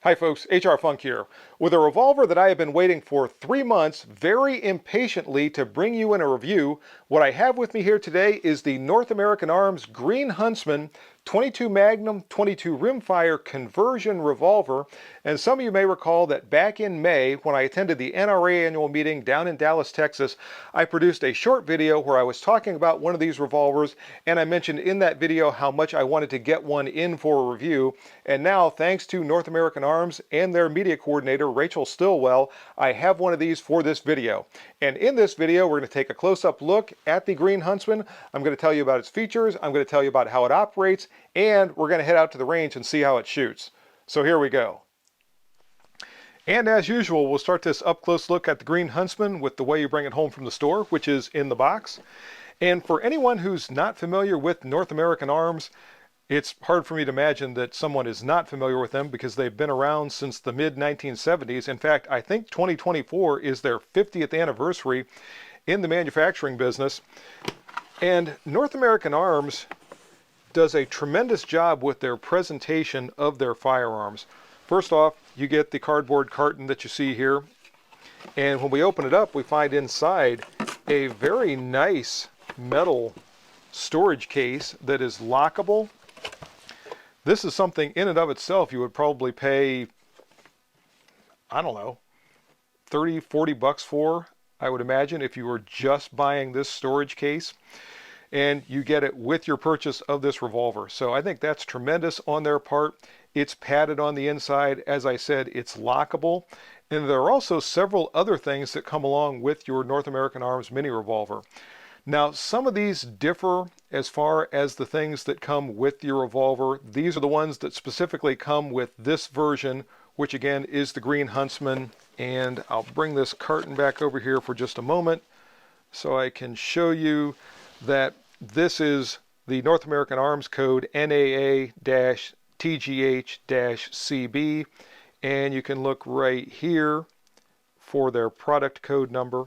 Hi folks, HR Funk here, with a revolver that I have been waiting for 3 months very impatiently to bring you in a review. What I have with me here today is the North American Arms Green Huntsman 22 Magnum 22 Rimfire conversion revolver. And some of you may recall that back in May, when I attended the NRA annual meeting down in Dallas, Texas, I produced a short video where I was talking about one of these revolvers, and I mentioned in that video how much I wanted to get one in for a review. And now, thanks to North American Arms and their media coordinator, Rachel Stillwell, I have one of these for this video. And in this video, we're going to take a close-up look at the Green Huntsman. I'm going to tell you about its features, I'm going to tell you about how it operates, and we're going to head out to the range and see how it shoots. So here we go. And as usual, we'll start this up-close look at the Green Huntsman with the way you bring it home from the store, which is in the box. And for anyone who's not familiar with North American Arms, it's hard for me to imagine that someone is not familiar with them because they've been around since the mid-1970s. In fact, I think 2024 is their 50th anniversary in the manufacturing business. And North American Arms does a tremendous job with their presentation of their firearms. First off, you get the cardboard carton that you see here. And when we open it up, we find inside a very nice metal storage case that is lockable. This is something in and of itself you would probably pay, I don't know, 30, 40 bucks for, I would imagine, if you were just buying this storage case. And you get it with your purchase of this revolver. So I think that's tremendous on their part. It's padded on the inside. As I said, it's lockable. And there are also several other things that come along with your North American Arms mini revolver. Now, some of these differ as far as the things that come with your revolver. These are the ones that specifically come with this version, which again is the Green Huntsman. And I'll bring this carton back over here for just a moment so I can show you that this is the North American Arms code NAA-TGH-CB. And you can look right here for their product code number,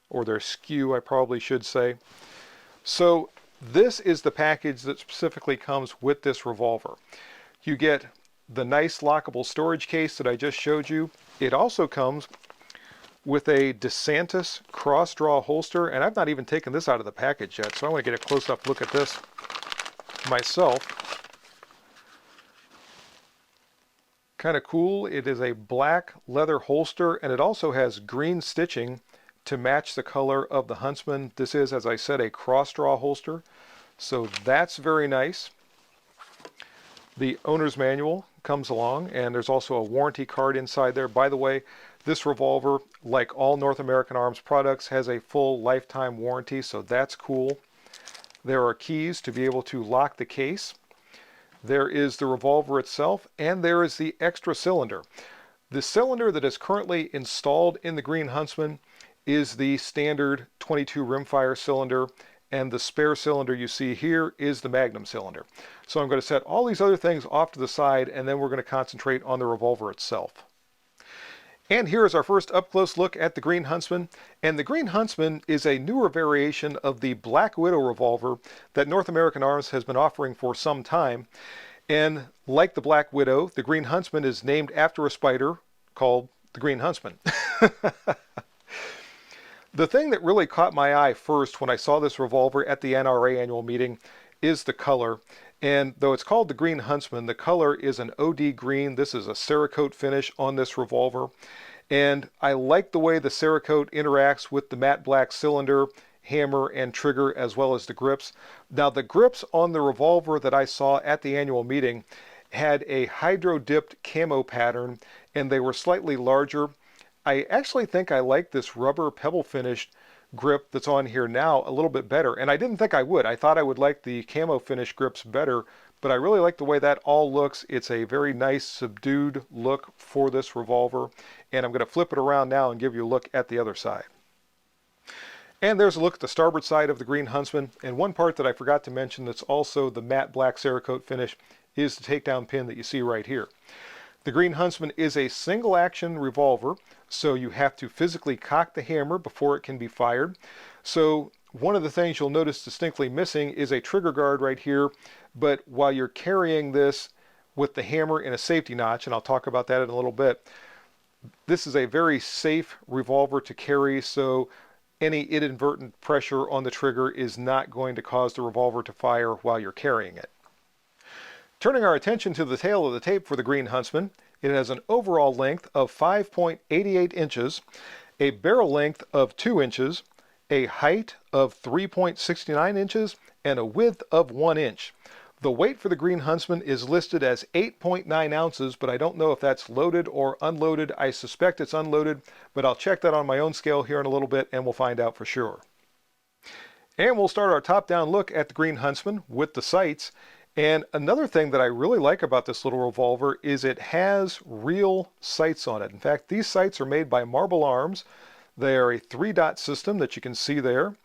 or their SKU, I probably should say. So this is the package that specifically comes with this revolver. You get the nice lockable storage case that I just showed you. It also comes with a DeSantis cross-draw holster, and I've not even taken this out of the package yet, so I want to get a close-up look at this myself. Kind of cool. It is a black leather holster, and it also has green stitching to match the color of the Huntsman. This is, as I said, a cross-draw holster, so that's very nice. The owner's manual comes along, and there's also a warranty card inside there. By the way, this revolver, like all North American Arms products, has a full lifetime warranty, so that's cool. There are keys to be able to lock the case. There is the revolver itself, and there is the extra cylinder. The cylinder that is currently installed in the Green Huntsman is the standard 22 rimfire cylinder, and the spare cylinder you see here is the Magnum cylinder. So I'm going to set all these other things off to the side, and then we're going to concentrate on the revolver itself. And here is our first up-close look at the Green Huntsman. And the Green Huntsman is a newer variation of the Black Widow revolver that North American Arms has been offering for some time. And like the Black Widow, the Green Huntsman is named after a spider called the Green Huntsman. The thing that really caught my eye first when I saw this revolver at the NRA annual meeting is the color. And though it's called the Green Huntsman, the color is an OD green. This is a Cerakote finish on this revolver. And I like the way the Cerakote interacts with the matte black cylinder, hammer, and trigger, as well as the grips. Now, the grips on the revolver that I saw at the annual meeting had a hydro-dipped camo pattern, and they were slightly larger. I actually think I like this rubber pebble finished grip that's on here now a little bit better, and I didn't think I would. I thought I would like the camo finish grips better, but I really like the way that all looks. It's a very nice subdued look for this revolver, and I'm going to flip it around now and give you a look at the other side. And there's a look at the starboard side of the Green Huntsman, and one part that I forgot to mention that's also the matte black Cerakote finish is the takedown pin that you see right here. The Green Huntsman is a single action revolver, so you have to physically cock the hammer before it can be fired. So one of the things you'll notice distinctly missing is a trigger guard right here, but while you're carrying this with the hammer in a safety notch, and I'll talk about that in a little bit. This is a very safe revolver to carry, so any inadvertent pressure on the trigger is not going to cause the revolver to fire while you're carrying it. Turning our attention to the tail of the tape for the Green Huntsman, it has an overall length of 5.88 inches, a barrel length of 2 inches, a height of 3.69 inches, and a width of 1 inch. The weight for the Green Huntsman is listed as 8.9 ounces, but I don't know if that's loaded or unloaded. I suspect it's unloaded, but I'll check that on my own scale here in a little bit and we'll find out for sure. And we'll start our top-down look at the Green Huntsman with the sights. And another thing that I really like about this little revolver is it has real sights on it. In fact, these sights are made by Marble Arms. They are a 3-dot system that you can see there.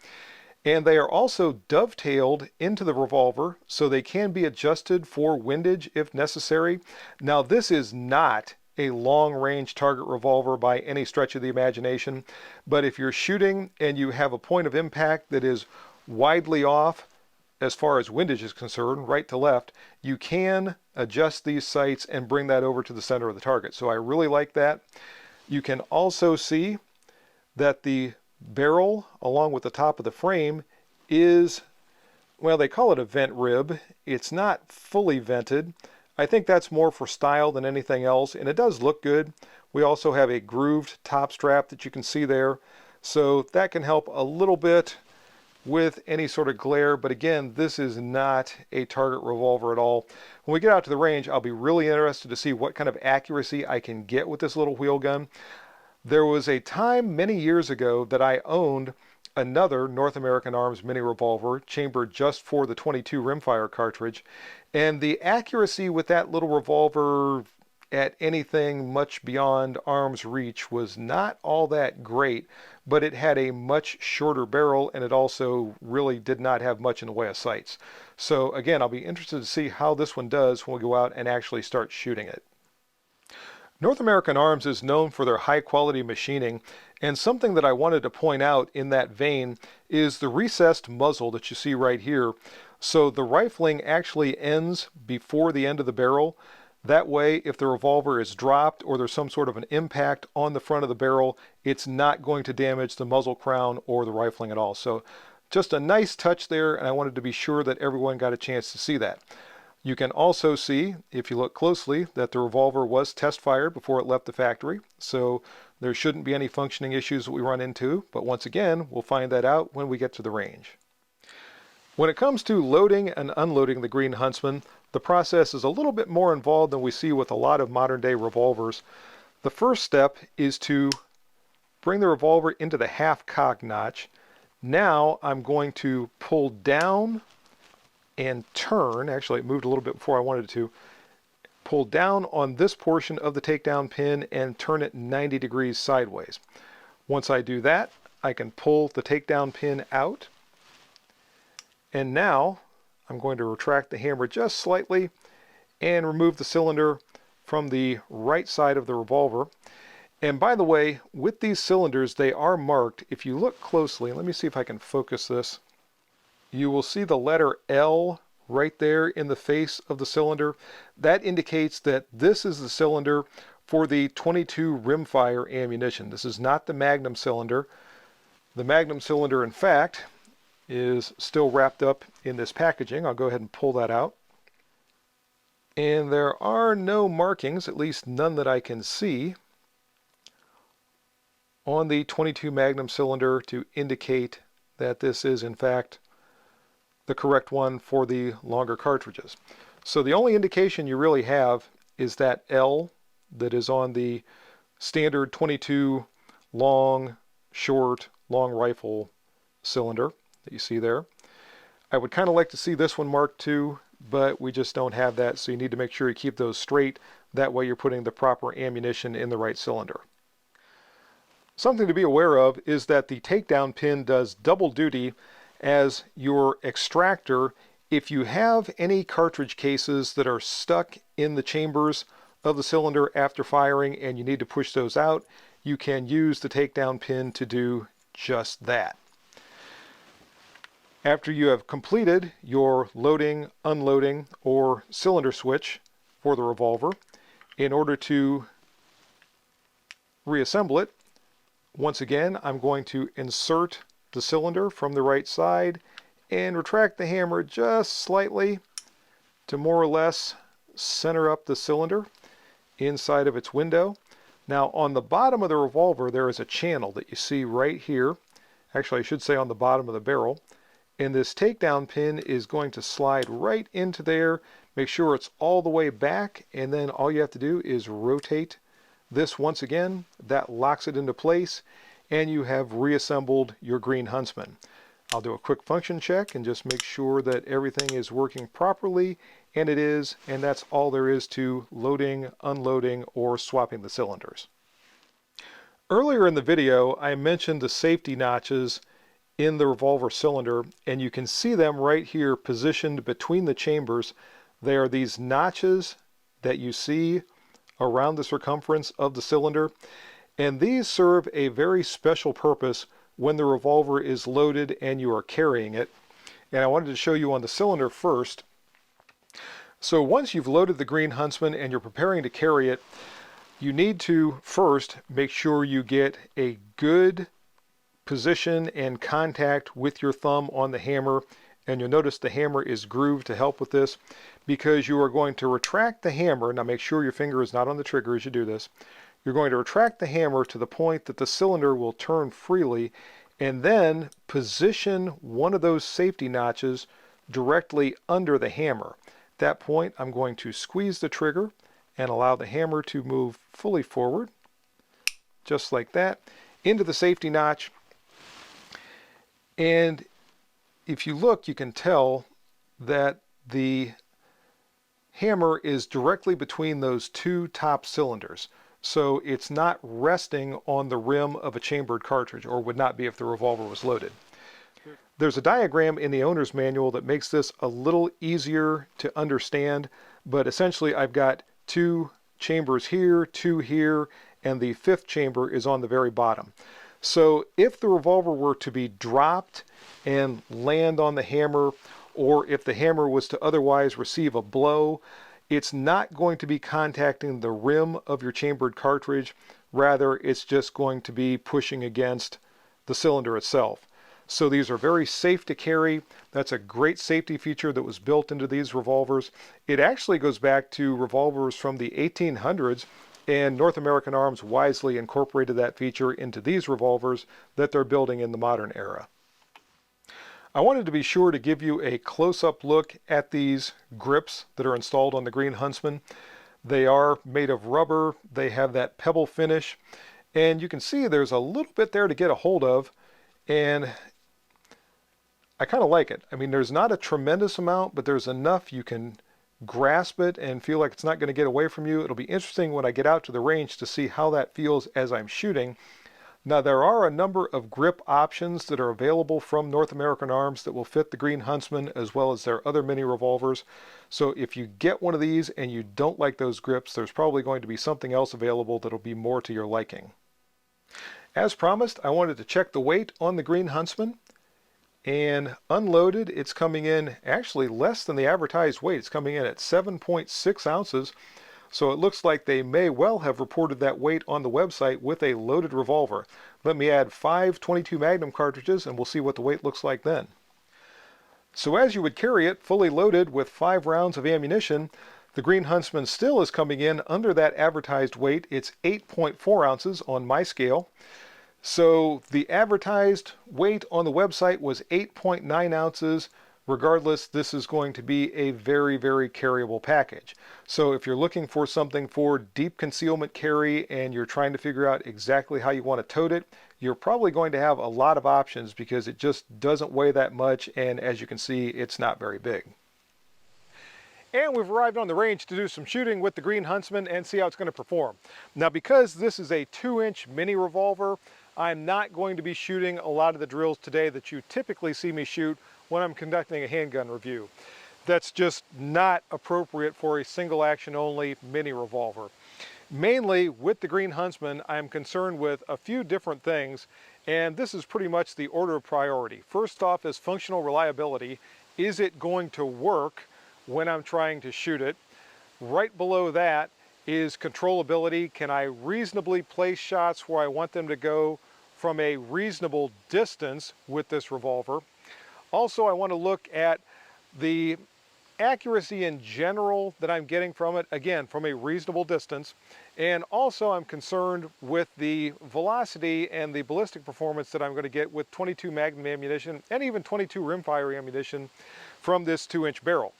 And they are also dovetailed into the revolver, so they can be adjusted for windage if necessary. Now, this is not a long-range target revolver by any stretch of the imagination, but if you're shooting and you have a point of impact that is widely off as far as windage is concerned, right to left, you can adjust these sights and bring that over to the center of the target. So I really like that. You can also see that the barrel, along with the top of the frame, is, well, they call it a vent rib. It's not fully vented. I think that's more for style than anything else, and it does look good. We also have a grooved top strap that you can see there, so that can help a little bit with any sort of glare, but again, this is not a target revolver at all. When we get out to the range, I'll be really interested to see what kind of accuracy I can get with this little wheel gun. There was a time many years ago that I owned another North American Arms mini revolver chambered just for the .22 Rimfire cartridge, and the accuracy with that little revolver at anything much beyond arm's reach was not all that great, but it had a much shorter barrel and it also really did not have much in the way of sights. So again, I'll be interested to see how this one does when we go out and actually start shooting it. North American Arms is known for their high quality machining, and something that I wanted to point out in that vein is the recessed muzzle that you see right here. So the rifling actually ends before the end of the barrel. That way, if the revolver is dropped or there's some sort of an impact on the front of the barrel, it's not going to damage the muzzle crown or the rifling at all. So just a nice touch there, and I wanted to be sure that everyone got a chance to see that. You can also see, if you look closely, that the revolver was test fired before it left the factory, so there shouldn't be any functioning issues that we run into, but once again, we'll find that out when we get to the range. When it comes to loading and unloading the Green Huntsman, the process is a little bit more involved than we see with a lot of modern day revolvers. The first step is to bring the revolver into the half-cock notch. Now I'm going to pull down and turn, actually it moved a little bit before I wanted it to, pull down on this portion of the takedown pin and turn it 90 degrees sideways. Once I do that, I can pull the takedown pin out, and now I'm going to retract the hammer just slightly and remove the cylinder from the right side of the revolver. And by the way, with these cylinders, they are marked. If you look closely, let me see if I can focus this. You will see the letter L right there in the face of the cylinder. That indicates that this is the cylinder for the .22 Rimfire ammunition. This is not the Magnum cylinder. The Magnum cylinder, in fact, is still wrapped up in this packaging. I'll go ahead and pull that out. And there are no markings, at least none that I can see, on the .22 Magnum cylinder to indicate that this is, in fact, the correct one for the longer cartridges. So the only indication you really have is that L that is on the standard .22 long, short, long rifle cylinder that you see there. I would kind of like to see this one marked too, but we just don't have that, so you need to make sure you keep those straight. That way you're putting the proper ammunition in the right cylinder. Something to be aware of is that the takedown pin does double duty as your extractor. If you have any cartridge cases that are stuck in the chambers of the cylinder after firing and you need to push those out, you can use the takedown pin to do just that. After you have completed your loading, unloading, or cylinder switch for the revolver. In order to reassemble it, once again, I'm going to insert the cylinder from the right side and retract the hammer just slightly to more or less center up the cylinder inside of its window. Now on the bottom of the revolver there is a channel that you see right here. Actually I should say on the bottom of the barrel. And this takedown pin is going to slide right into there. Make sure it's all the way back, and then all you have to do is rotate this once again. That locks it into place, and you have reassembled your Green Huntsman. I'll do a quick function check and just make sure that everything is working properly, and it is, and that's all there is to loading, unloading, or swapping the cylinders. Earlier in the video, I mentioned the safety notches in the revolver cylinder, and you can see them right here positioned between the chambers. They are these notches that you see around the circumference of the cylinder, and these serve a very special purpose when the revolver is loaded and you are carrying it. And I wanted to show you on the cylinder first. So once you've loaded the Green Huntsman and you're preparing to carry it, you need to first make sure you get a good position and contact with your thumb on the hammer, and you'll notice the hammer is grooved to help with this, because you are going to retract the hammer. Now make sure your finger is not on the trigger as you do this. You're going to retract the hammer to the point that the cylinder will turn freely, and then position one of those safety notches directly under the hammer. At that point I'm going to squeeze the trigger and allow the hammer to move fully forward, just like that, into the safety notch. And if you look, you can tell that the hammer is directly between those two top cylinders. So it's not resting on the rim of a chambered cartridge, or would not be if the revolver was loaded. There's a diagram in the owner's manual that makes this a little easier to understand, but essentially I've got two chambers here, two here, and the fifth chamber is on the very bottom. So if the revolver were to be dropped and land on the hammer, or if the hammer was to otherwise receive a blow, it's not going to be contacting the rim of your chambered cartridge. Rather, it's just going to be pushing against the cylinder itself. So these are very safe to carry. That's a great safety feature that was built into these revolvers. It actually goes back to revolvers from the 1800s, and North American Arms wisely incorporated that feature into these revolvers that they're building in the modern era. I wanted to be sure to give you a close-up look at these grips that are installed on the Green Huntsman. They are made of rubber, they have that pebble finish, and you can see there's a little bit there to get a hold of, and I kind of like it. I mean, there's not a tremendous amount, but there's enough you can grasp it and feel like it's not going to get away from you. It'll be interesting when I get out to the range to see how that feels as I'm shooting. Now there are a number of grip options that are available from North American Arms that will fit the Green Huntsman as well as their other mini revolvers. So if you get one of these and you don't like those grips, there's probably going to be something else available that'll be more to your liking. As promised, I wanted to check the weight on the Green Huntsman. And unloaded, it's coming in actually less than the advertised weight. It's coming in at 7.6 ounces. So it looks like they may well have reported that weight on the website with a loaded revolver. Let me add 5 .22 Magnum cartridges and we'll see what the weight looks like then. So as you would carry it fully loaded with 5 rounds of ammunition, the Green Huntsman still is coming in under that advertised weight. It's 8.4 ounces on my scale. So the advertised weight on the website was 8.9 ounces. Regardless, this is going to be a very, very carryable package. So if you're looking for something for deep concealment carry and you're trying to figure out exactly how you want to tote it, you're probably going to have a lot of options because it just doesn't weigh that much, and as you can see, it's not very big. And we've arrived on the range to do some shooting with the Green Huntsman and see how it's going to perform. Now because this is a 2-inch mini revolver, I'm not going to be shooting a lot of the drills today that you typically see me shoot when I'm conducting a handgun review. That's just not appropriate for a single action only mini revolver. Mainly with the Green Huntsman, I'm concerned with a few different things, and this is pretty much the order of priority. First off is functional reliability. Is it going to work when I'm trying to shoot it? Right below that is controllability. Can I reasonably place shots where I want them to go from a reasonable distance with this revolver? Also, I want to look at the accuracy in general that I'm getting from it, again, from a reasonable distance. And also I'm concerned with the velocity and the ballistic performance that I'm going to get with 22 Magnum ammunition and even 22 Rimfire ammunition from this 2-inch barrel.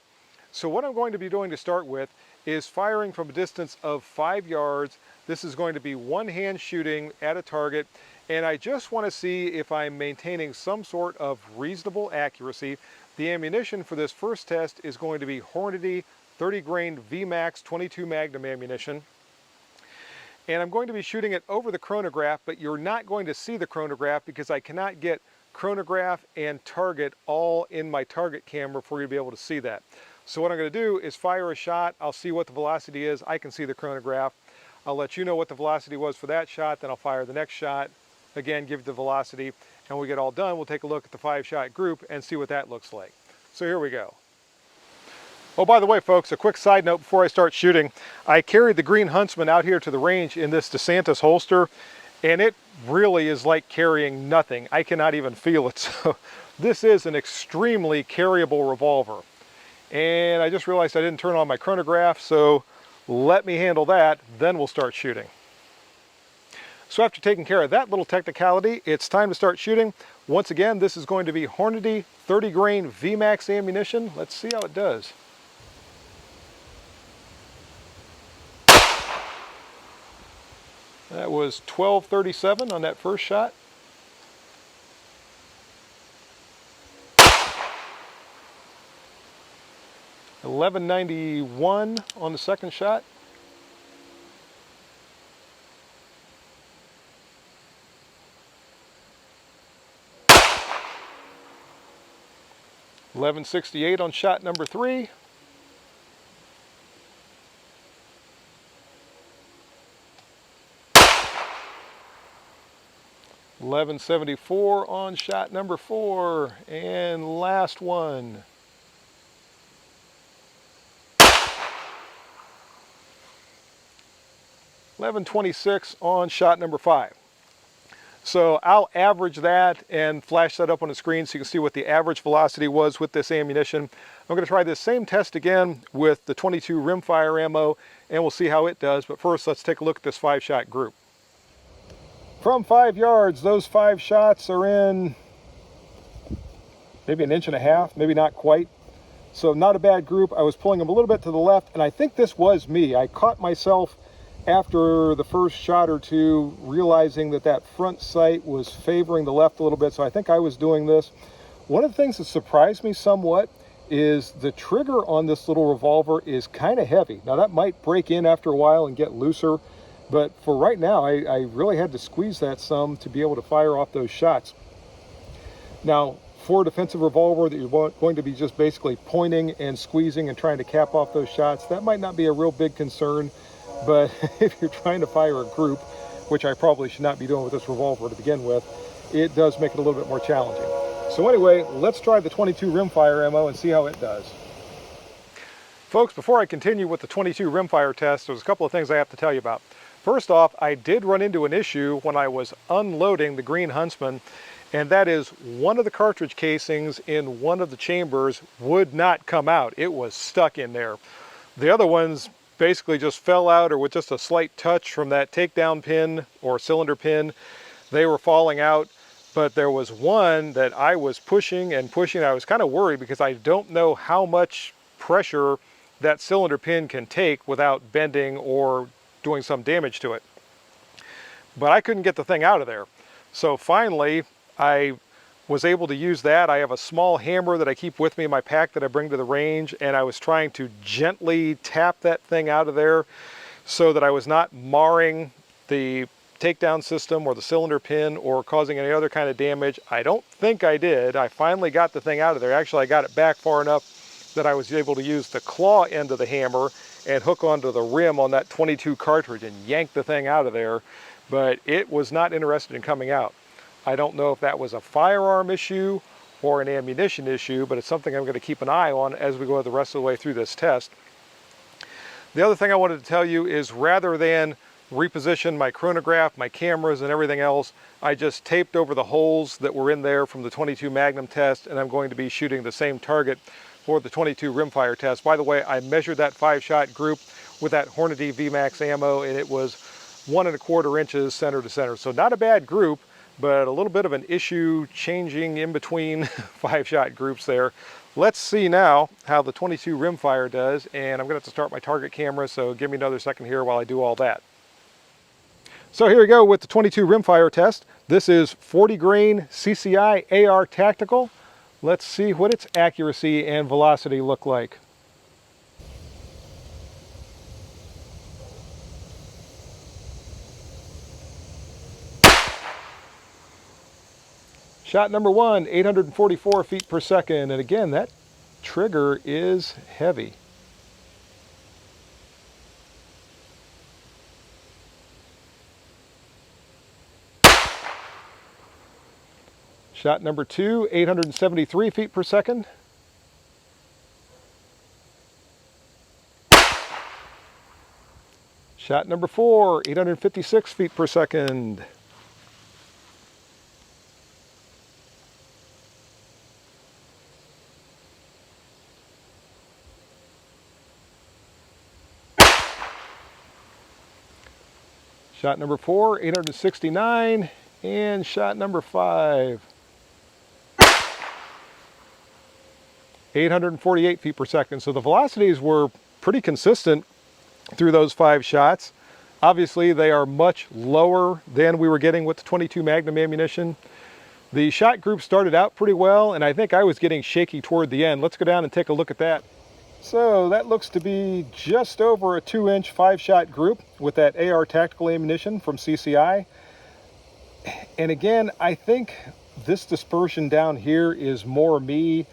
So what I'm going to be doing to start with is firing from a distance of 5 yards. This is going to be one-hand shooting at a target, and I just want to see if I'm maintaining some sort of reasonable accuracy. The ammunition for this first test is going to be Hornady 30 grain VMAX 22 Magnum ammunition. And I'm going to be shooting it over the chronograph, but you're not going to see the chronograph because I cannot get chronograph and target all in my target camera for you to be able to see that. So what I'm going to do is fire a shot. I'll see what the velocity is. I can see the chronograph. I'll let you know what the velocity was for that shot. Then I'll fire the next shot. Again, give it the velocity. And when we get all done, we'll take a look at the 5-shot group and see what that looks like. So here we go. Oh, by the way, folks, a quick side note before I start shooting. I carried the Green Huntsman out here to the range in this DeSantis holster, and it really is like carrying nothing. I cannot even feel it. So this is an extremely carryable revolver. And I just realized I didn't turn on my chronograph, so let me handle that, then we'll start shooting. So after taking care of that little technicality, it's time to start shooting. Once again, this is going to be Hornady 30 grain VMAX ammunition. Let's see how it does. That was 1237 on that first shot. $11.91 on the second shot. $11.68 on shot number 3. $11.74 on shot number 4, and last one. $11.26 on shot number 5. So I'll average that and flash that up on the screen so you can see what the average velocity was with this ammunition. I'm going to try this same test again with the 22 Rimfire ammo, and we'll see how it does. But first, let's take a look at this 5-shot group. From 5 yards, those 5 shots are in maybe 1.5 inches, maybe not quite. So not a bad group. I was pulling them a little bit to the left, and I think this was me. I caught myself after the first shot or two realizing that that front sight was favoring the left a little bit, so I think I was doing this. One of the things that surprised me somewhat is the trigger on this little revolver is kind of heavy. Now that might break in after a while and get looser, but for right now I really had to squeeze that some to be able to fire off those shots. Now for a defensive revolver that you're going to be just basically pointing and squeezing and trying to cap off those shots, that might not be a real big concern. But if you're trying to fire a group, which I probably should not be doing with this revolver to begin with, it does make it a little bit more challenging. So anyway, let's try the 22 Rimfire ammo and see how it does. Folks, before I continue with the 22 Rimfire test, there's a couple of things I have to tell you about. First off, I did run into an issue when I was unloading the Green Huntsman, and that is one of the cartridge casings in one of the chambers would not come out. It was stuck in there. The other ones basically just fell out, or with just a slight touch from that takedown pin or cylinder pin, they were falling out. But there was one that I was pushing and pushing. I was kind of worried because I don't know how much pressure that cylinder pin can take without bending or doing some damage to it. But I couldn't get the thing out of there. So finally, I was able to use that. I have a small hammer that I keep with me in my pack that I bring to the range, and I was trying to gently tap that thing out of there so that I was not marring the takedown system or the cylinder pin or causing any other kind of damage. I don't think I did. I finally got the thing out of there. Actually, I got it back far enough that I was able to use the claw end of the hammer and hook onto the rim on that 22 cartridge and yank the thing out of there, but it was not interested in coming out. I don't know if that was a firearm issue or an ammunition issue, but it's something I'm going to keep an eye on as we go the rest of the way through this test. The other thing I wanted to tell you is rather than reposition my chronograph, my cameras, and everything else, I just taped over the holes that were in there from the 22 Magnum test, and I'm going to be shooting the same target for the 22 Rimfire test. By the way, I measured that 5-shot group with that Hornady VMAX ammo, and it was 1¼ inches center to center. So not a bad group, but a little bit of an issue changing in between 5-shot groups there. Let's see now how the 22 Rimfire does, and I'm going to have to start my target camera, so give me another second here while I do all that. So here we go with the 22 Rimfire test. This is 40 grain CCI AR Tactical. Let's see what its accuracy and velocity look like. Shot number 1, 844 feet per second. And again, that trigger is heavy. Shot number 2, 873 feet per second. Shot number 4, 856 feet per second. Shot number 4, 869, and shot number 5, 848 feet per second. So the velocities were pretty consistent through those 5 shots. Obviously, they are much lower than we were getting with the 22 Magnum ammunition. The shot group started out pretty well, and I think I was getting shaky toward the end. Let's go down and take a look at that. So that looks to be just over a 2-inch 5-shot group with that AR tactical ammunition from CCI. And again, I think this dispersion down here is more me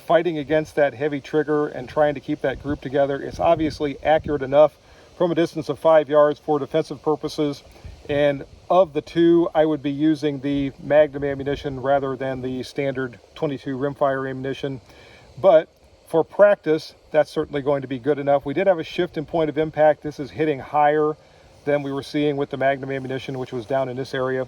fighting against that heavy trigger and trying to keep that group together. It's obviously accurate enough from a distance of 5 yards for defensive purposes. And of the two, I would be using the Magnum ammunition rather than the standard 22 Rimfire ammunition. But for practice, that's certainly going to be good enough. We did have a shift in point of impact. This is hitting higher than we were seeing with the Magnum ammunition, which was down in this area.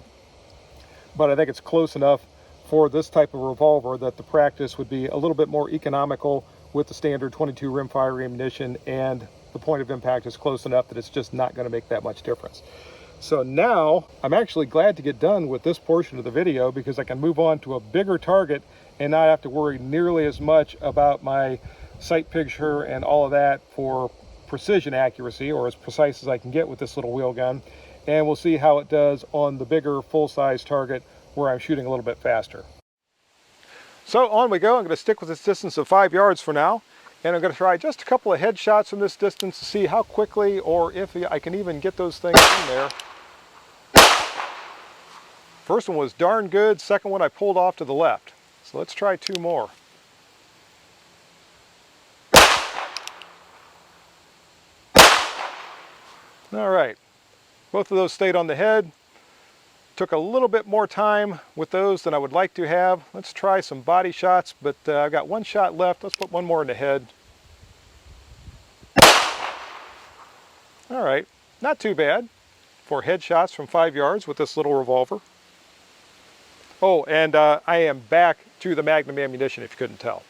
But I think it's close enough for this type of revolver that the practice would be a little bit more economical with the standard 22 Rimfire ammunition, and the point of impact is close enough that it's just not going to make that much difference. So now I'm actually glad to get done with this portion of the video because I can move on to a bigger target and not have to worry nearly as much about my sight picture and all of that for precision accuracy, or as precise as I can get with this little wheel gun. And we'll see how it does on the bigger full-size target where I'm shooting a little bit faster. So on we go. I'm going to stick with this distance of 5 yards for now, and I'm going to try just a couple of headshots from this distance to see how quickly or if I can even get those things in there. First one was darn good. Second one I pulled off to the left. So let's try 2 more. All right, both of those stayed on the head. Took a little bit more time with those than I would like to have. Let's try some body shots, but I've got 1 shot left. Let's put 1 more in the head. All right, not too bad for headshots from 5 yards with this little revolver. Oh, and I am back to the Magnum ammunition, if you couldn't tell.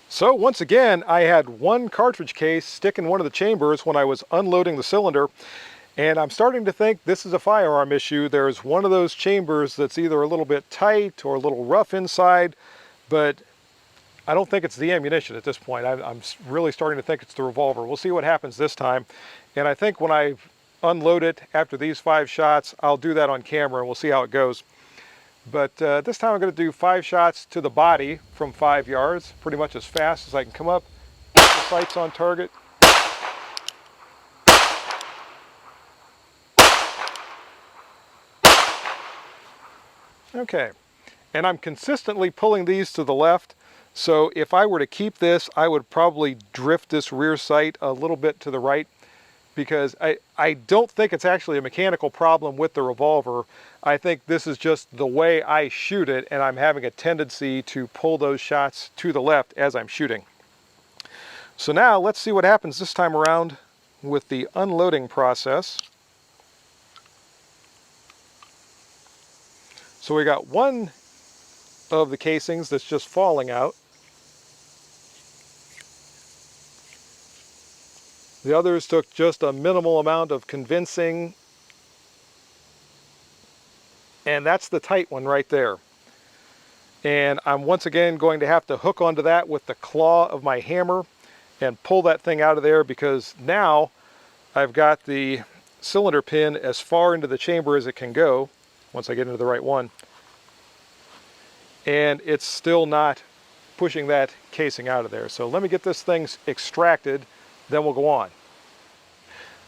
So once again, I had 1 cartridge case stick in one of the chambers when I was unloading the cylinder, and I'm starting to think this is a firearm issue. There's one of those chambers that's either a little bit tight or a little rough inside, but I don't think it's the ammunition at this point. I'm really starting to think it's the revolver. We'll see what happens this time, and I think when I unload it after these 5 shots, I'll do that on camera and we'll see how it goes. But this time I'm going to do 5 shots to the body from 5 yards, pretty much as fast as I can come up, keep the sights on target. Okay, and I'm consistently pulling these to the left, so if I were to keep this, I would probably drift this rear sight a little bit to the right, because I don't think it's actually a mechanical problem with the revolver. I think this is just the way I shoot it, and I'm having a tendency to pull those shots to the left as I'm shooting. So now let's see what happens this time around with the unloading process. So we got one of the casings that's just falling out. The others took just a minimal amount of convincing, and that's the tight one right there. And I'm once again going to have to hook onto that with the claw of my hammer and pull that thing out of there, because now I've got the cylinder pin as far into the chamber as it can go, once I get into the right one. And it's still not pushing that casing out of there. So let me get this thing extracted, then we'll go on.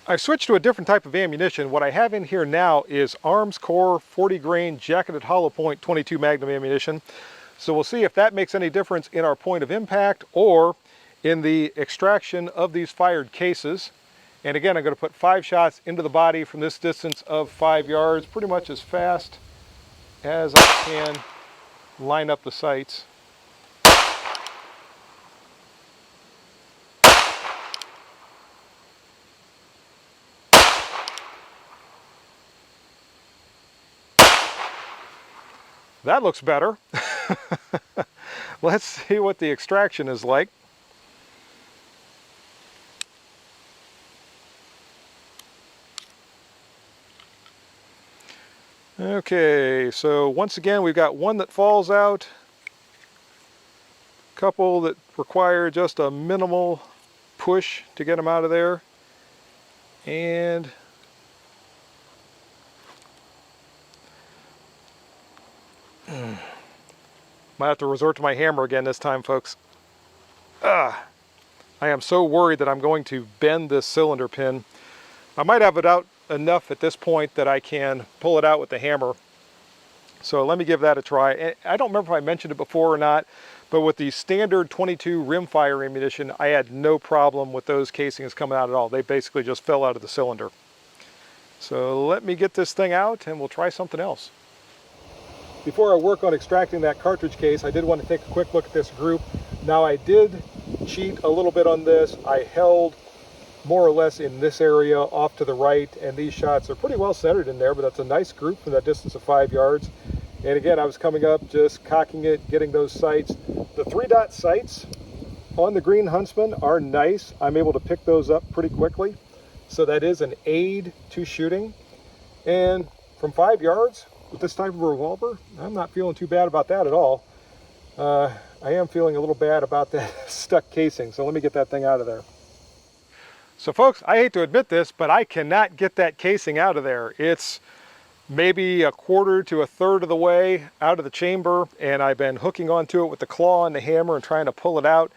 I've switched to a different type of ammunition. What I have in here now is Arms Core 40 grain jacketed hollow point 22 Magnum ammunition. So we'll see if that makes any difference in our point of impact or in the extraction of these fired cases. And again, I'm going to put 5 shots into the body from this distance of 5 yards, pretty much as fast as I can line up the sights. That looks better. Let's see what the extraction is like. Okay, so once again we've got one that falls out, a couple that require just a minimal push to get them out of there, and might have to resort to my hammer again this time, folks. I am so worried that I'm going to bend this cylinder pin. I might have it out enough at this point that I can pull it out with the hammer. So let me give that a try. I don't remember if I mentioned it before or not, but with the standard 22 Rimfire ammunition, I had no problem with those casings coming out at all. They basically just fell out of the cylinder. So let me get this thing out and we'll try something else. Before I work on extracting that cartridge case, I did want to take a quick look at this group. Now I did cheat a little bit on this. I held more or less in this area off to the right, and these shots are pretty well centered in there, but that's a nice group from that distance of 5 yards. And again, I was coming up, just cocking it, getting those sights. The 3-dot sights on the Green Huntsman are nice. I'm able to pick those up pretty quickly. So that is an aid to shooting. And from 5 yards with this type of a revolver, I'm not feeling too bad about that at all. I am feeling a little bad about that stuck casing, so let me get that thing out of there. So folks, I hate to admit this, but I cannot get that casing out of there. It's maybe a quarter to a third of the way out of the chamber, and I've been hooking onto it with the claw and the hammer and trying to pull it out,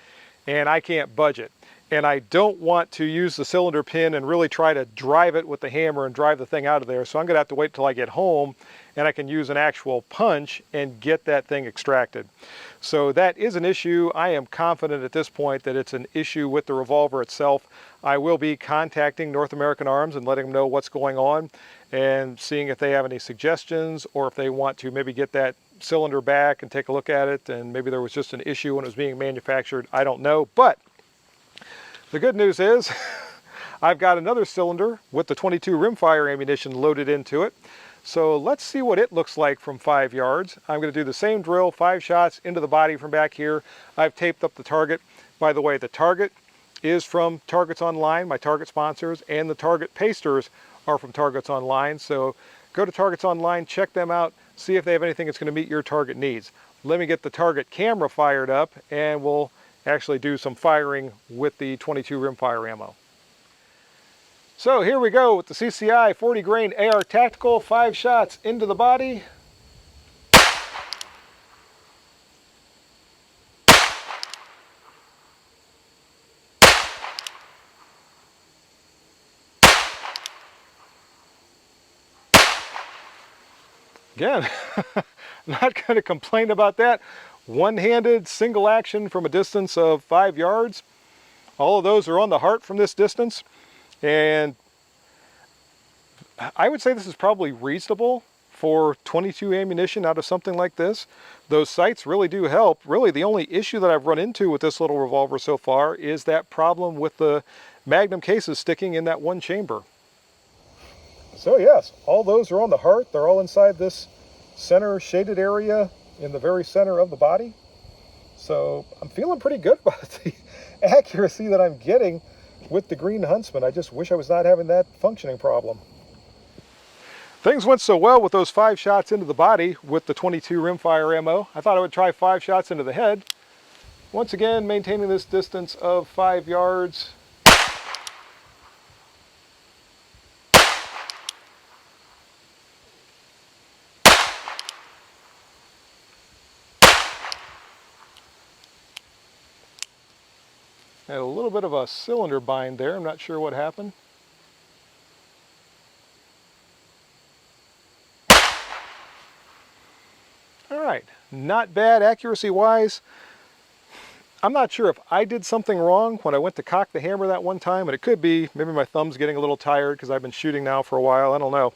and I can't budge it. And I don't want to use the cylinder pin and really try to drive it with the hammer and drive the thing out of there. So I'm gonna have to wait till I get home and I can use an actual punch and get that thing extracted. So that is an issue. I am confident at this point that it's an issue with the revolver itself. I will be contacting North American Arms and letting them know what's going on and seeing if they have any suggestions or if they want to maybe get that cylinder back and take a look at it, and maybe there was just an issue when it was being manufactured. I don't know, but the good news is I've got another cylinder with the 22 Rimfire ammunition loaded into it. So let's see what it looks like from 5 yards. I'm going to do the same drill, 5 shots into the body from back here. I've taped up the target. By the way, the target is from Targets Online, my Target sponsors, and the Target pasters are from Targets Online. So go to Targets Online, check them out, see if they have anything that's going to meet your target needs. Let me get the Target camera fired up and we'll actually do some firing with the 22 Rimfire ammo. So here we go with the CCI 40 grain AR Tactical, 5 shots into the body. Again, not going to complain about that. One-handed single action from a distance of 5 yards. All of those are on the heart from this distance. And I would say this is probably reasonable for 22 ammunition out of something like this. Those sights really do help. Really, the only issue that I've run into with this little revolver so far is that problem with the Magnum cases sticking in that one chamber. So yes, all those are on the heart. They're all inside this center shaded area in the very center of the body. So I'm feeling pretty good about the accuracy that I'm getting with the Green Huntsman. I just wish I was not having that functioning problem. Things went so well with those 5 shots into the body with the 22 rimfire ammo. I thought I would try 5 shots into the head. Once again, maintaining this distance of 5 yards. Had a little bit of a cylinder bind there. I'm not sure what happened. All right, not bad accuracy-wise. I'm not sure if I did something wrong when I went to cock the hammer that one time, and it could be maybe my thumb's getting a little tired because I've been shooting now for a while. I don't know.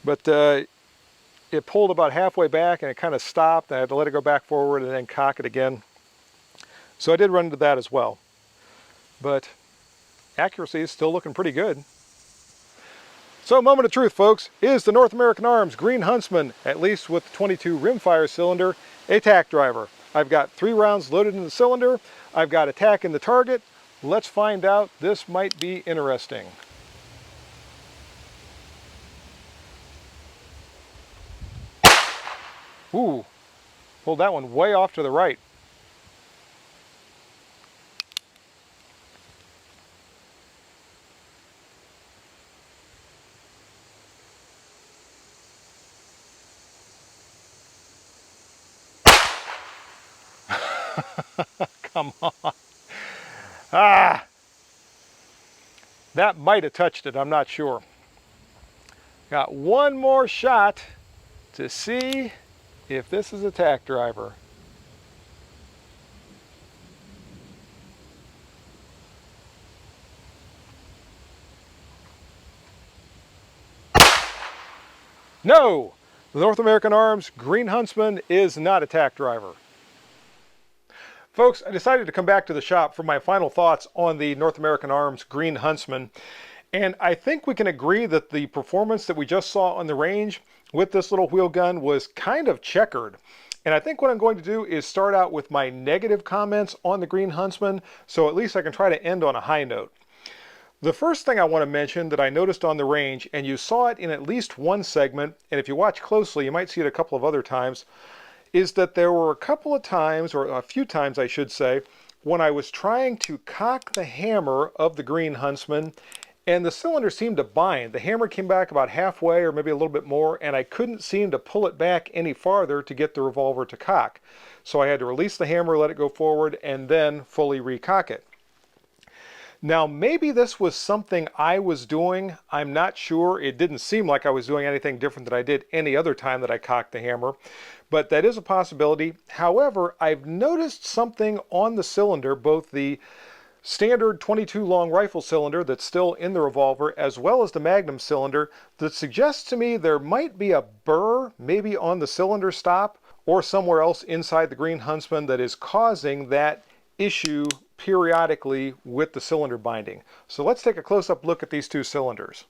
But it pulled about halfway back and it kind of stopped. I had to let it go back forward and then cock it again. So I did run into that as well. But accuracy is still looking pretty good. So moment of truth, folks, is the North American Arms Green Huntsman, at least with the 22 rimfire cylinder, a tack driver? I've got 3 rounds loaded in the cylinder. I've got a tack in the target. Let's find out. This might be interesting. Ooh, pulled that one way off to the right. Come on. Ah! That might have touched it, I'm not sure. Got one more shot to see if this is a tack driver. No! The North American Arms Green Huntsman is not a tack driver. Folks, I decided to come back to the shop for my final thoughts on the North American Arms Green Huntsman. And I think we can agree that the performance that we just saw on the range with this little wheel gun was kind of checkered. And I think what I'm going to do is start out with my negative comments on the Green Huntsman, so at least I can try to end on a high note. The first thing I want to mention that I noticed on the range, and you saw it in at least one segment, and if you watch closely, you might see it a couple of other times, is that there were a couple of times, or a few times I should say, when I was trying to cock the hammer of the Green Huntsman and the cylinder seemed to bind. The hammer came back about halfway or maybe a little bit more, and I couldn't seem to pull it back any farther to get the revolver to cock. So I had to release the hammer, let it go forward, and then fully recock it. Now maybe this was something I was doing, I'm not sure. It didn't seem like I was doing anything different than I did any other time that I cocked the hammer, but that is a possibility. However, I've noticed something on the cylinder, both the standard 22 long rifle cylinder that's still in the revolver as well as the Magnum cylinder, that suggests to me there might be a burr maybe on the cylinder stop or somewhere else inside the Green Huntsman that is causing that issue periodically with the cylinder binding. So let's take a close-up look at these two cylinders.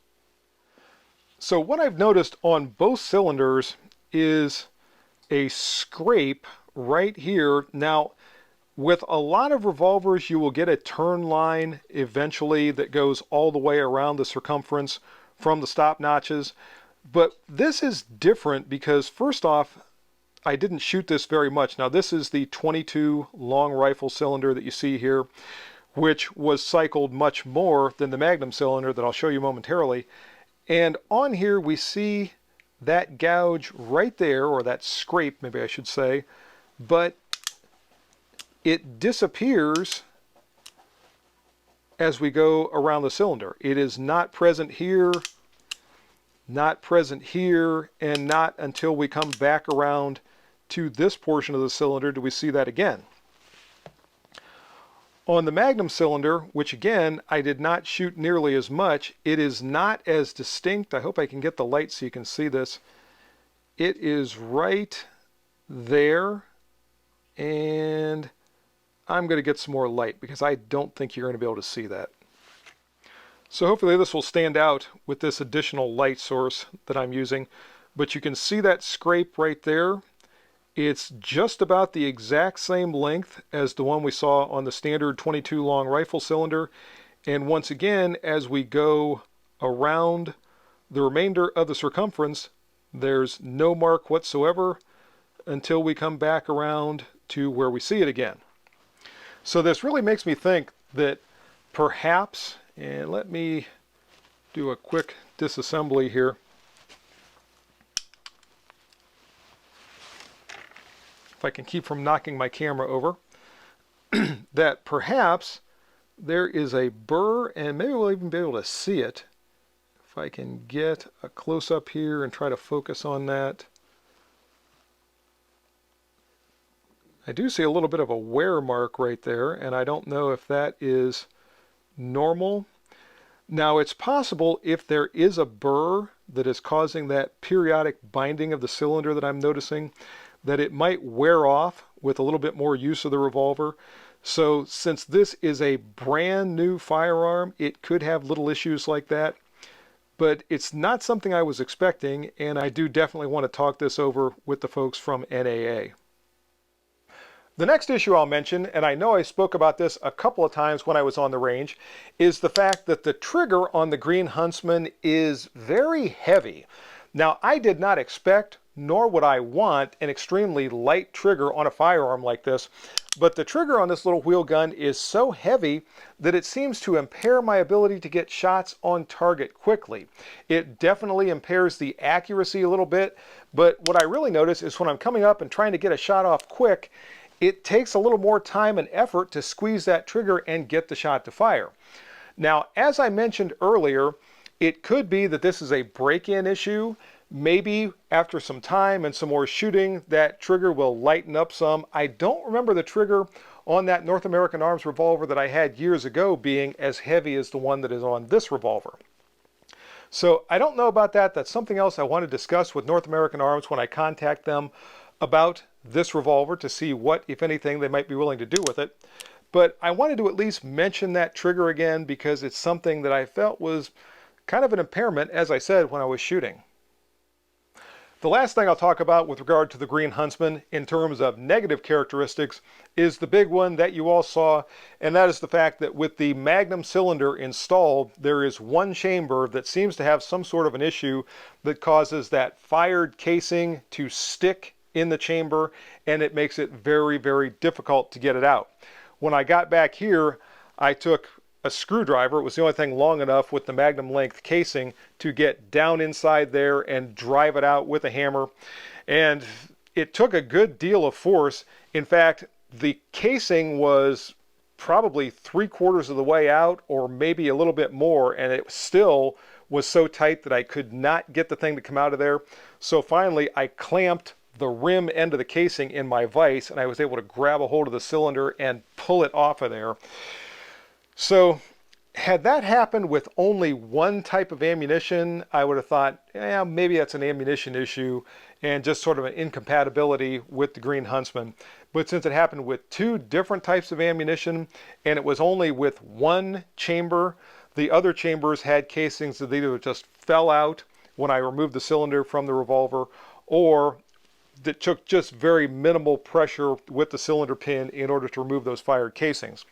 So what I've noticed on both cylinders is a scrape right here. Now, with a lot of revolvers, you will get a turn line eventually that goes all the way around the circumference from the stop notches. But this is different because, first off, I didn't shoot this very much. Now, this is the 22 long rifle cylinder that you see here, which was cycled much more than the Magnum cylinder that I'll show you momentarily. And on here, we see that gouge right there, or that scrape, maybe I should say, but it disappears as we go around the cylinder. It is not present here, not present here, and not until we come back around to this portion of the cylinder do we see that again. On the Magnum cylinder, which again, I did not shoot nearly as much, it is not as distinct. I hope I can get the light so you can see this. it is right there, and I'm going to get some more light because I don't think you're going to be able to see that. So hopefully this will stand out with this additional light source that I'm using, but you can see that scrape right there. It's just about the exact same length as the one we saw on the standard 22 long rifle cylinder. And once again, as we go around the remainder of the circumference, there's no mark whatsoever until we come back around to where we see it again. So this really makes me think that perhaps, and let me do a quick disassembly here. If I can keep from knocking my camera over, that perhaps there is a burr, and maybe we'll even be able to see it. If I can get a close-up here and try to focus on that. I do see a little bit of a wear mark right there, and I don't know if that is normal. Now it's possible if there is a burr that is causing that periodic binding of the cylinder that I'm noticing, that it might wear off with a little bit more use of the revolver. So since this is a brand new firearm, it could have little issues like that. But it's not something I was expecting, and I do definitely want to talk this over with the folks from NAA. The next issue I'll mention, and I know I spoke about this a couple of times when I was on the range, is the fact that the trigger on the Green Huntsman is very heavy. Now, I did not expect, nor would I want, an extremely light trigger on a firearm like this, but the trigger on this little wheel gun is so heavy that it seems to impair my ability to get shots on target quickly. It definitely impairs the accuracy a little bit, but what I really notice is when I'm coming up and trying to get a shot off quick, it takes a little more time and effort to squeeze that trigger and get the shot to fire. Now, as I mentioned earlier, it could be that this is a break-in issue. Maybe after some time and some more shooting, that trigger will lighten up some. I don't remember the trigger on that North American Arms revolver that I had years ago being as heavy as the one that is on this revolver. So I don't know about that. That's something else I want to discuss with North American Arms when I contact them about this revolver to see what, if anything, they might be willing to do with it. But I wanted to at least mention that trigger again because it's something that I felt was kind of an impairment, as I said, when I was shooting. The last thing I'll talk about with regard to the Green Huntsman in terms of negative characteristics is the big one that you all saw, and that is the fact that with the Magnum cylinder installed, there is one chamber that seems to have some sort of an issue that causes that fired casing to stick in the chamber, and it makes it very, very difficult to get it out. When I got back here, I took a screwdriver. It was the only thing long enough with the Magnum length casing to get down inside there and drive it out with a hammer. And it took a good deal of force. In fact, the casing was probably 3/4 of the way out, or maybe a little bit more, and it still was so tight that I could not get the thing to come out of there. So finally, I clamped the rim end of the casing in my vise, and I was able to grab a hold of the cylinder and pull it off of there. So had that happened with only one type of ammunition, I would have thought, yeah, maybe that's an ammunition issue and just sort of an incompatibility with the Green Huntsman. But since it happened with two different types of ammunition, and it was only with one chamber, the other chambers had casings that either just fell out when I removed the cylinder from the revolver, or that took just very minimal pressure with the cylinder pin in order to remove those fired casings.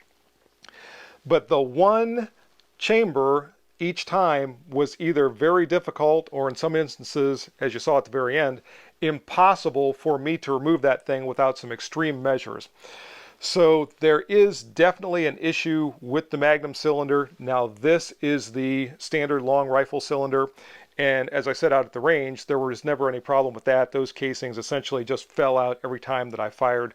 But the one chamber each time was either very difficult, or in some instances, as you saw at the very end, impossible for me to remove that thing without some extreme measures. So there is definitely an issue with the Magnum cylinder. Now this is the standard long rifle cylinder, and as I said out at the range, there was never any problem with that. Those casings essentially just fell out every time that I fired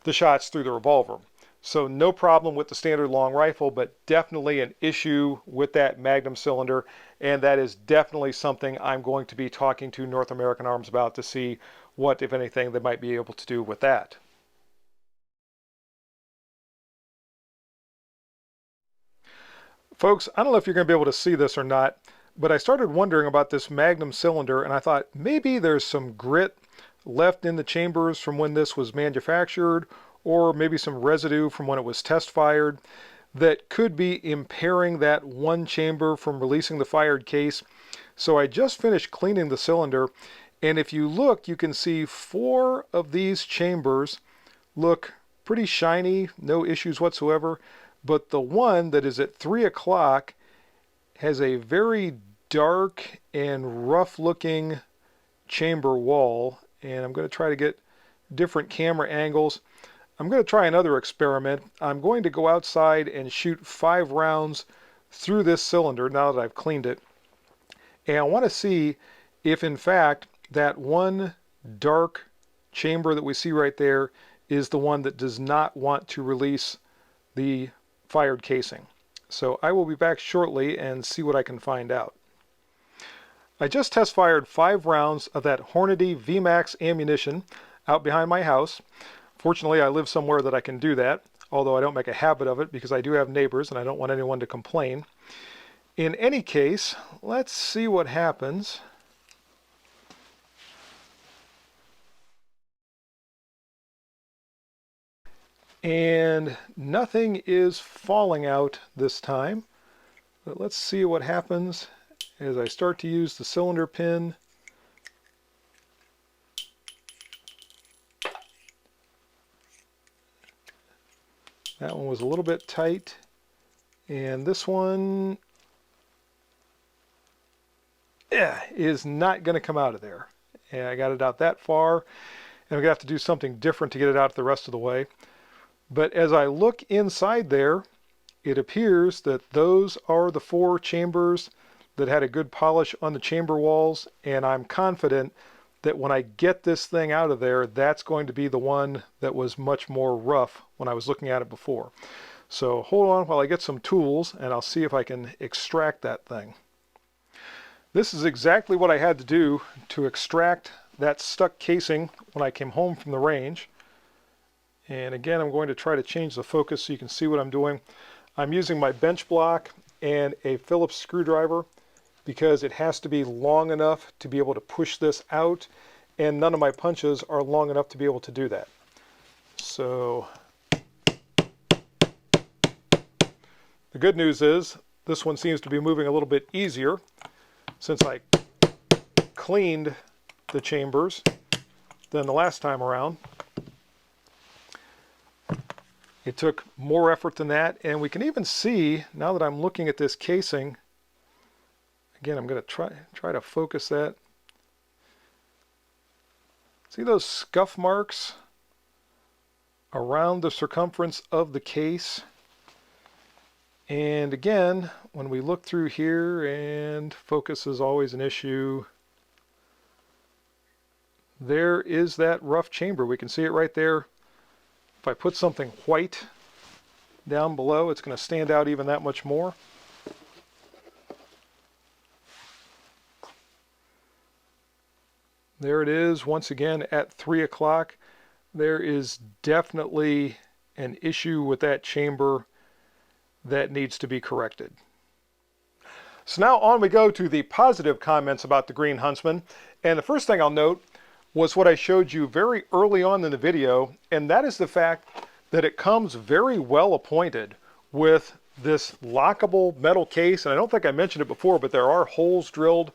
the shots through the revolver. So no problem with the standard long rifle, but definitely an issue with that Magnum cylinder, and that is definitely something I'm going to be talking to North American Arms about to see what, if anything, they might be able to do with that. Folks, I don't know if you're going to be able to see this or not, But I started wondering about this Magnum cylinder, and I thought maybe there's some grit left in the chambers from when this was manufactured, or maybe some residue from when it was test fired that could be impairing that one chamber from releasing the fired case. So I just finished cleaning the cylinder, and if you look, you can see 4 of these chambers look pretty shiny, no issues whatsoever, but the one that is at 3 o'clock has a very dark and rough looking chamber wall, and I'm going to try to get different camera angles. I'm going to try another experiment. I'm going to go outside and shoot 5 rounds through this cylinder now that I've cleaned it, and I want to see if in fact that one dark chamber that we see right there is the one that does not want to release the fired casing. So I will be back shortly and see what I can find out. I just test fired 5 rounds of that Hornady VMAX ammunition out behind my house. Fortunately, I live somewhere that I can do that, although I don't make a habit of it because I do have neighbors and I don't want anyone to complain. In any case, let's see what happens. And nothing is falling out this time, but let's see what happens as I start to use the cylinder pin. That one was a little bit tight, and this one is not going to come out of there. And I got it out that far, and I'm going to have to do something different to get it out the rest of the way. But as I look inside there, it appears that those are the 4 chambers that had a good polish on the chamber walls, and I'm confident that when I get this thing out of there, that's going to be the one that was much more rough when I was looking at it before. So hold on while I get some tools, and I'll see if I can extract that thing. This is exactly what I had to do to extract that stuck casing when I came home from the range. And again, I'm going to try to change the focus so you can see what I'm doing. I'm using my bench block and a Phillips screwdriver because it has to be long enough to be able to push this out, and none of my punches are long enough to be able to do that. So the good news is this one seems to be moving a little bit easier since I cleaned the chambers than the last time around. It took more effort than that, and we can even see, now that I'm looking at this casing, again, I'm going to try to focus that. See those scuff marks around the circumference of the case? And again, when we look through here, and focus is always an issue, there is that rough chamber. We can see it right there. If I put something white down below, it's going to stand out even that much more. There it is, once again at 3 o'clock. There is definitely an issue with that chamber that needs to be corrected. So now on we go to the positive comments about the Green Huntsman. And the first thing I'll note was what I showed you very early on in the video, and that is the fact that it comes very well appointed with this lockable metal case. And I don't think I mentioned it before, but there are holes drilled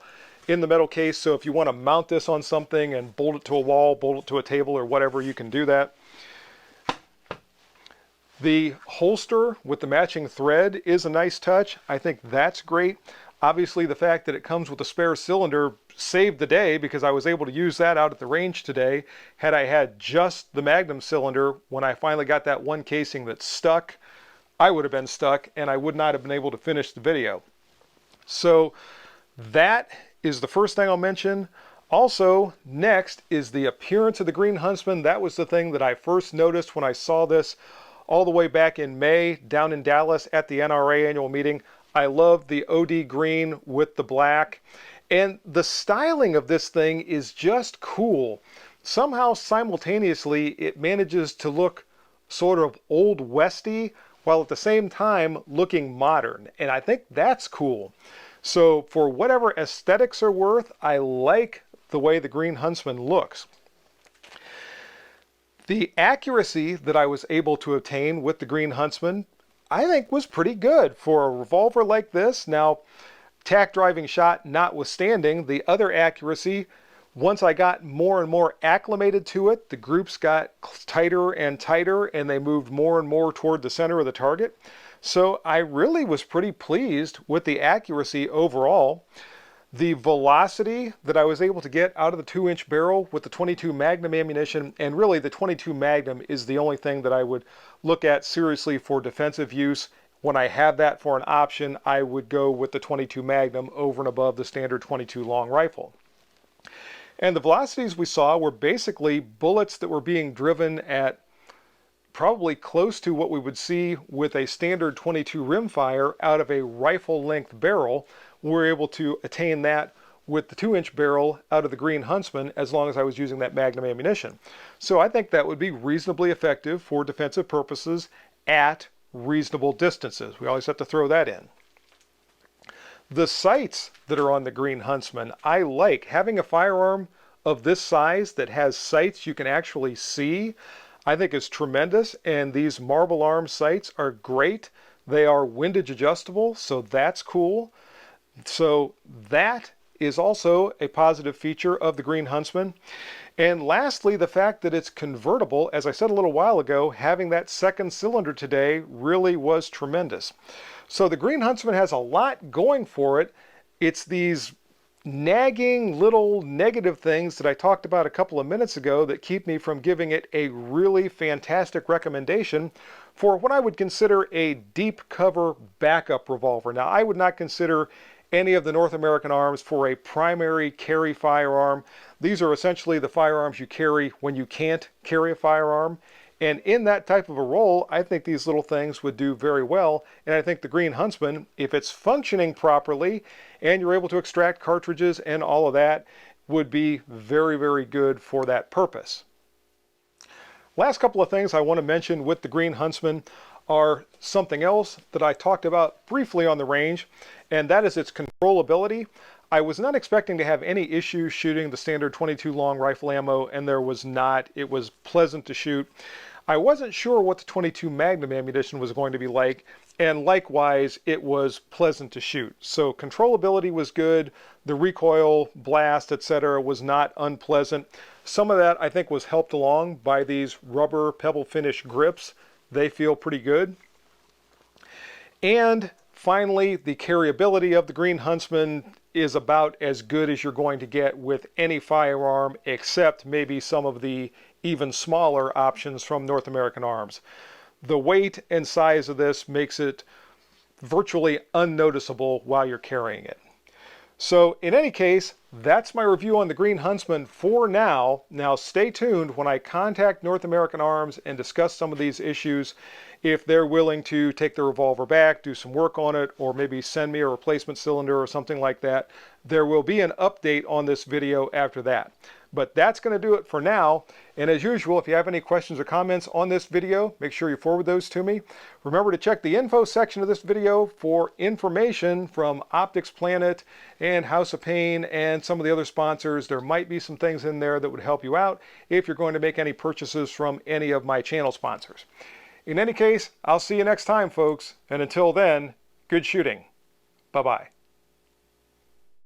in the metal case, so if you want to mount this on something and bolt it to a wall, bolt it to a table or whatever, you can do that. The holster with the matching thread is a nice touch. I think that's great. Obviously, the fact that it comes with a spare cylinder saved the day because I was able to use that out at the range today. Had I had just the Magnum cylinder, when I finally got that one casing that stuck, I would have been stuck and I would not have been able to finish the video. So that is the first thing I'll mention. Also, next is the appearance of the Green Huntsman. That was the thing that I first noticed when I saw this all the way back in May down in Dallas at the NRA annual meeting. I love the OD green with the black, and the styling of this thing is just cool. Somehow simultaneously it manages to look sort of old westy while at the same time looking modern, and I think that's cool. So for whatever aesthetics are worth, I like the way the Green Huntsman looks. The accuracy that I was able to obtain with the Green Huntsman, I think was pretty good for a revolver like this. Now, tack driving shot notwithstanding, the other accuracy, once I got more and more acclimated to it, the groups got tighter and tighter and they moved more and more toward the center of the target. So I really was pretty pleased with the accuracy overall. The velocity that I was able to get out of the 2-inch barrel with the 22 Magnum ammunition, and really the 22 Magnum is the only thing that I would look at seriously for defensive use. When I have that for an option, I would go with the 22 Magnum over and above the standard 22 long rifle. And the velocities we saw were basically bullets that were being driven at probably close to what we would see with a standard 22 rimfire out of a rifle length barrel. We're able to attain that with the 2-inch barrel out of the Green Huntsman as long as I was using that Magnum ammunition. So I think that would be reasonably effective for defensive purposes at reasonable distances. We always have to throw that in. The sights that are on the Green Huntsman, I like. Having a firearm of this size that has sights you can actually see, I think is tremendous, and these marble arm sights are great. They are windage adjustable, so that's cool. So that is also a positive feature of the Green Huntsman. And lastly, the fact that it's convertible, as I said a little while ago, having that second cylinder today really was tremendous. So the Green Huntsman has a lot going for it. It's these nagging little negative things that I talked about a couple of minutes ago that keep me from giving it a really fantastic recommendation for what I would consider a deep cover backup revolver. Now, I would not consider any of the North American arms for a primary carry firearm. These are essentially the firearms you carry when you can't carry a firearm. And in that type of a role, I think these little things would do very well. And I think the Green Huntsman, if it's functioning properly and you're able to extract cartridges and all of that, would be very, very good for that purpose. Last couple of things I want to mention with the Green Huntsman are something else that I talked about briefly on the range, and that is its controllability. I was not expecting to have any issues shooting the standard 22 long rifle ammo, and there was not. It was pleasant to shoot. I wasn't sure what the 22 Magnum ammunition was going to be like, and likewise, it was pleasant to shoot. So controllability was good. The recoil, blast, etc. was not unpleasant. Some of that I think was helped along by these rubber pebble finish grips. They feel pretty good. And finally, the carryability of the Green Huntsman is about as good as you're going to get with any firearm, except maybe some of the even smaller options from North American Arms. The weight and size of this makes it virtually unnoticeable while you're carrying it. So in any case, that's my review on the Green Huntsman for now. Now stay tuned when I contact North American Arms and discuss some of these issues. If they're willing to take the revolver back, do some work on it, or maybe send me a replacement cylinder or something like that, there will be an update on this video after that. But that's going to do it for now. And as usual, if you have any questions or comments on this video, make sure you forward those to me. Remember to check the info section of this video for information from Optics Planet and House of Pain and some of the other sponsors. There might be some things in there that would help you out if you're going to make any purchases from any of my channel sponsors. In any case, I'll see you next time, folks. And until then, good shooting. Bye-bye.